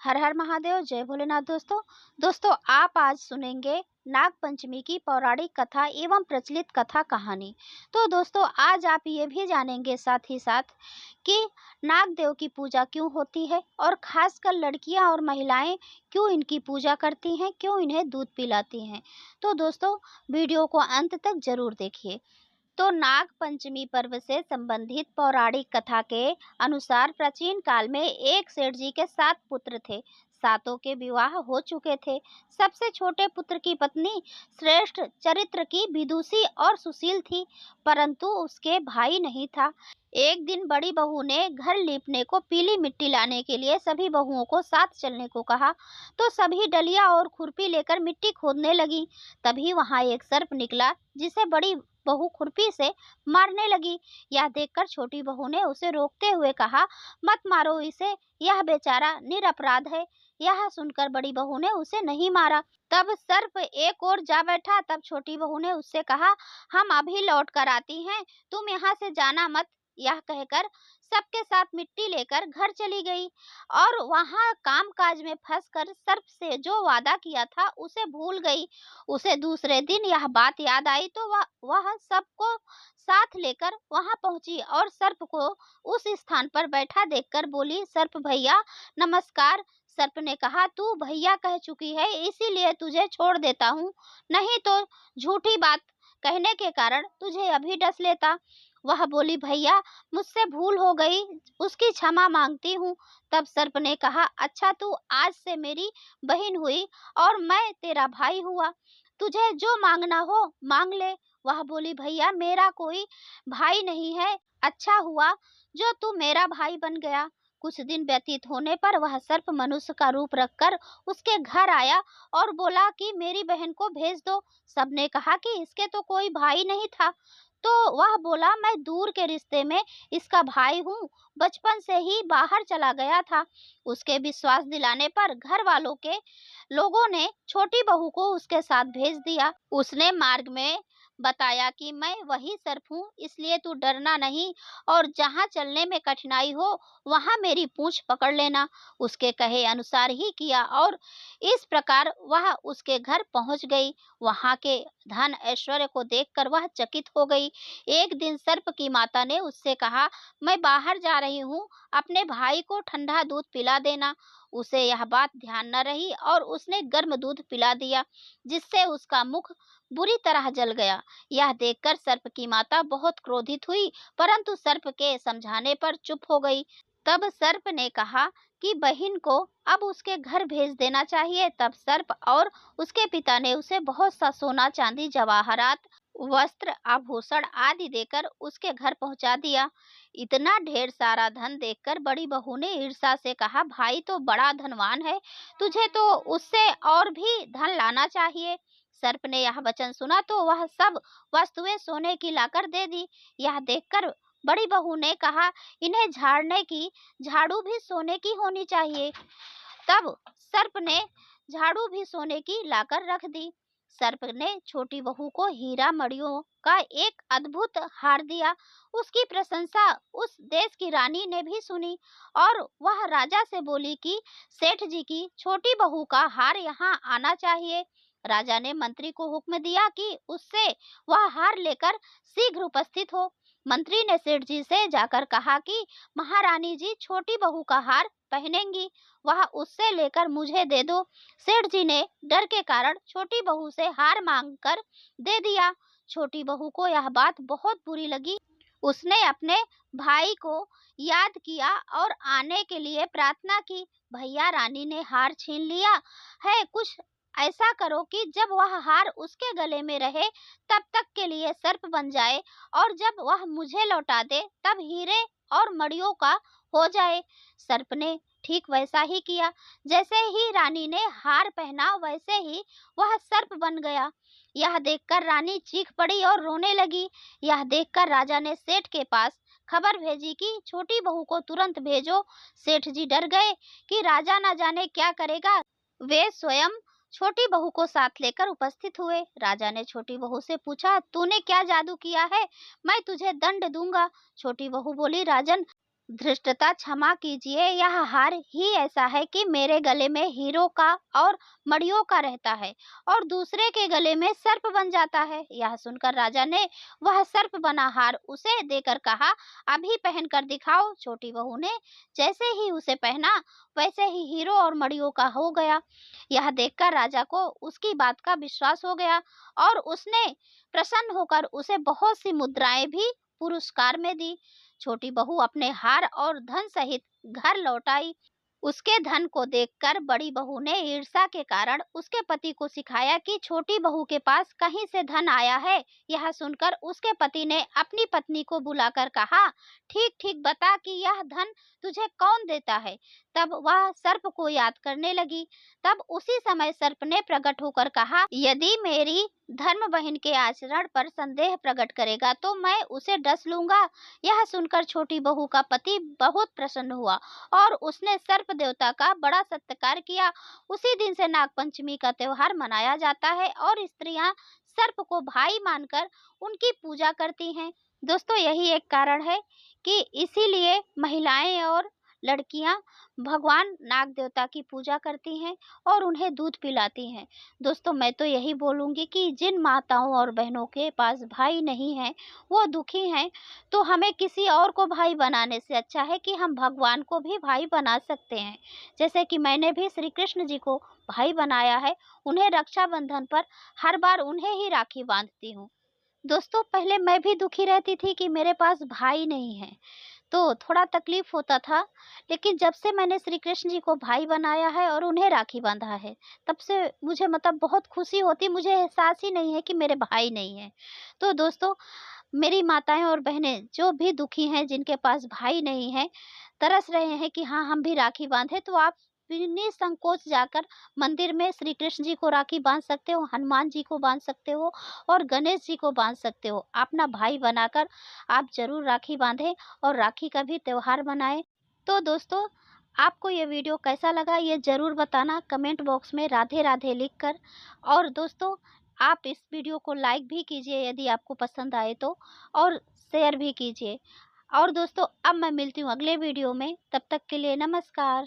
हर हर महादेव, जय भोलेनाथ। दोस्तों आप आज सुनेंगे नाग पंचमी की पौराणिक कथा एवं प्रचलित कथा कहानी। तो दोस्तों आज आप ये भी जानेंगे साथ ही साथ कि नाग देव की पूजा क्यों होती है और खासकर लड़कियां और महिलाएं क्यों इनकी पूजा करती हैं, क्यों इन्हें दूध पिलाती हैं। तो दोस्तों वीडियो को अंत तक जरूर देखिए। तो नाग पंचमी पर्व से संबंधित पौराणिक कथा के अनुसार प्राचीन काल में एक सेठ जी के 7 पुत्र थे। सातों के विवाह हो चुके थे। सबसे छोटे पुत्र की पत्नी श्रेष्ठ चरित्र की विदुषी और सुशील थी, परंतु उसके भाई नहीं था। एक दिन बड़ी बहू ने घर लीपने को पीली मिट्टी लाने के लिए सभी बहुओं को साथ चलने को कहा, तो सभी डलिया और खुरपी लेकर मिट्टी खोदने लगी। तभी वहां एक सर्प निकला, जिसे बड़ी बहू खुरपी से मारने लगी। यह देखकर छोटी बहू ने उसे रोकते हुए कहा, मत मारो इसे, यह बेचारा निरपराध है। यह सुनकर बड़ी बहू ने उसे नहीं मारा। तब सर्प एक ओर जा बैठा। तब छोटी बहू ने उससे कहा, हम अभी लौट कर आती हैं, तुम यहाँ से जाना मत। यह कहकर सबके साथ मिट्टी लेकर घर चली गई और वहां कामकाज में फंसकर सर्प से जो वादा किया था उसे भूल गई। उसे दूसरे दिन यह बात याद आई तो वह सबको साथ लेकर वहां पहुंची और सर्प को उस स्थान पर बैठा देखकर बोली, सर्प भैया नमस्कार। सर्प ने कहा, तू भैया कह चुकी है इसीलिए तुझे छोड़ देता हूँ, नहीं तो झूठी बात कहने के कारण तुझे अभी डस लेता। वह बोली, भैया मुझसे भूल हो गई, उसकी क्षमा मांगती हूँ। तब सर्प ने कहा, अच्छा तू आज से मेरी बहन हुई और मैं तेरा भाई हुआ, तुझे जो मांगना हो मांग ले। वह बोली, भैया मेरा कोई भाई नहीं है, अच्छा हुआ जो तू मेरा भाई बन गया। कुछ दिन व्यतीत होने पर वह सर्प मनुष्य का रूप रखकर उसके घर आया और बोला कि मेरी बहन को भेज दो। सबने कहा कि इसके तो कोई भाई नहीं था, तो वह बोला, मैं दूर के रिश्ते में इसका भाई हूँ, बचपन से ही बाहर चला गया था। उसके विश्वास दिलाने पर घर वालों के लोगों ने छोटी बहू को उसके साथ भेज दिया। उसने मार्ग में बताया कि मैं वही सर्प हूँ, इसलिए तू डरना नहीं और जहाँ चलने में कठिनाई हो वहाँ मेरी पूंछ पकड़ लेना। उसके कहे अनुसार ही किया और इस प्रकार वह उसके घर पहुँच गई। वहाँ के धन ऐश्वर्य को देखकर वह चकित हो गई। एक दिन सर्प की माता ने उससे कहा, मैं बाहर जा रही हूँ, अपने भाई को ठंडा दूध पिला देना। उसे यह बात ध्यान न रही और उसने गर्म दूध पिला दिया, जिससे उसका मुख बुरी तरह जल गया। यह देखकर सर्प की माता बहुत क्रोधित हुई, परंतु सर्प के समझाने पर चुप हो गई। तब सर्प ने कहा कि बहन को अब उसके घर भेज देना चाहिए। तब सर्प और उसके पिता ने उसे बहुत सा सोना चांदी जवाहरात वस्त्र आभूषण आदि देकर उसके घर पहुंचा दिया। इतना ढेर सारा धन देखकर बड़ी बहू ने ईर्ष्या से कहा, भाई तो बड़ा धनवान है, तुझे तो उससे और भी धन लाना चाहिए। सर्प ने यह वचन सुना तो वह सब वस्तुएं सोने की लाकर दे दी। यह देखकर बड़ी बहू ने कहा, इन्हें झाड़ने की झाड़ू भी सोने की होनी चाहिए। तब सर्प ने झाड़ू भी सोने की लाकर रख दी। सर्प ने छोटी बहू को हीरा मणियों का एक अद्भुत हार दिया। उसकी प्रशंसा उस देश की रानी ने भी सुनी और वह राजा से बोली कि सेठ जी की छोटी बहू का हार यहाँ आना चाहिए। राजा ने मंत्री को हुक्म दिया कि उससे वह हार लेकर शीघ्र उपस्थित हो। मंत्री ने सेठ जी से जाकर कहा कि महारानी जी छोटी बहू का हार पहनेंगी, वह उससे लेकर मुझे दे दो। सेठ जी ने डर के कारण छोटी बहू से हार मांगकर दे दिया। छोटी बहू को यह बात बहुत बुरी लगी। उसने अपने भाई को याद किया और आने के लिए प्रार्थना की। भैया रानी ने हार छीन लिया है, कुछ ऐसा करो कि जब वह हार उसके गले में रहे तब तक के लिए सर्प बन जाए और जब वह मुझे लौटा दे तब हीरे और मणियों का हो जाए। सर्प ने ठीक वैसा ही किया। जैसे ही रानी ने हार पहना वैसे ही वह सर्प बन गया। यह देखकर रानी चीख पड़ी और रोने लगी। यह देखकर राजा ने सेठ के पास खबर भेजी कि छोटी बहू को तुरंत भेजो। सेठ जी डर गए कि राजा न जाने क्या करेगा। वे स्वयं छोटी बहू को साथ लेकर उपस्थित हुए। राजा ने छोटी बहू से पूछा, तूने क्या जादू किया है, मैं तुझे दंड दूंगा। छोटी बहू बोली, राजन धृष्टता क्षमा कीजिए, यह हार ही ऐसा है कि मेरे गले में हीरो का और मड़ियों का रहता है और दूसरे के गले में सर्प बन जाता है। यह सुनकर राजा ने वह सर्प बना हार उसे देकर कहा, अभी पहन कर दिखाओ। छोटी बहू ने जैसे ही उसे पहना वैसे ही हीरो और मड़ियों का हो गया। यह देखकर राजा को उसकी बात का विश्वास हो गया और उसने प्रसन्न होकर उसे बहुत सी मुद्राएं भी पुरस्कार में दी। छोटी बहू अपने हार और धन सहित घर लौट आई। उसके धन को देखकर बड़ी बहू ने ईर्ष्या के कारण उसके पति को सिखाया कि छोटी बहू के पास कहीं से धन आया है। यह सुनकर उसके पति ने अपनी पत्नी को बुलाकर कहा, ठीक ठीक बता कि यह धन तुझे कौन देता है। तब वह सर्प को याद करने लगी। तब उसी समय सर्प ने प्रकट होकर कहा, यदि मेरी धर्म बहन के आचरण पर संदेह प्रकट करेगा तो मैं उसे डस लूंगा। यह सुनकर छोटी बहू का पति बहुत प्रसन्न हुआ और उसने सर्प देवता का बड़ा सत्कार किया। उसी दिन से नागपंचमी का त्योहार मनाया जाता है और स्त्रियां सर्प को भाई मानकर उनकी पूजा करती हैं। दोस्तों, यही एक कारण है कि इसीलिए महिलाएं और लड़कियां भगवान नाग देवता की पूजा करती हैं और उन्हें दूध पिलाती हैं। दोस्तों, मैं तो यही बोलूंगी कि जिन माताओं और बहनों के पास भाई नहीं है, वो दुखी हैं, तो हमें किसी और को भाई बनाने से अच्छा है कि हम भगवान को भी भाई बना सकते हैं। जैसे कि मैंने भी श्री कृष्ण जी को भाई बनाया है। उन्हें रक्षाबंधन पर हर बार उन्हें ही राखी बांधती हूँ। दोस्तों, पहले मैं भी दुखी रहती थी कि मेरे पास भाई नहीं है, तो थोड़ा तकलीफ होता था। लेकिन जब से मैंने श्री कृष्ण जी को भाई बनाया है और उन्हें राखी बांधा है, तब से मुझे मतलब बहुत खुशी होती। मुझे एहसास ही नहीं है कि मेरे भाई नहीं है। तो दोस्तों, मेरी माताएं और बहनें जो भी दुखी हैं, जिनके पास भाई नहीं है, तरस रहे हैं कि हाँ, हम भी राखी बांधे, तो आप निसंकोच जाकर मंदिर में श्री कृष्ण जी को राखी बांध सकते हो, हनुमान जी को बांध सकते हो और गणेश जी को बांध सकते हो। अपना भाई बनाकर आप जरूर राखी बांधें और राखी का भी त्योहार मनाएं। तो दोस्तों, आपको ये वीडियो कैसा लगा ये ज़रूर बताना कमेंट बॉक्स में राधे राधे लिखकर। और दोस्तों, आप इस वीडियो को लाइक भी कीजिए यदि आपको पसंद आए तो, और शेयर भी कीजिए। और दोस्तों, अब मैं मिलती हूँ अगले वीडियो में, तब तक के लिए नमस्कार।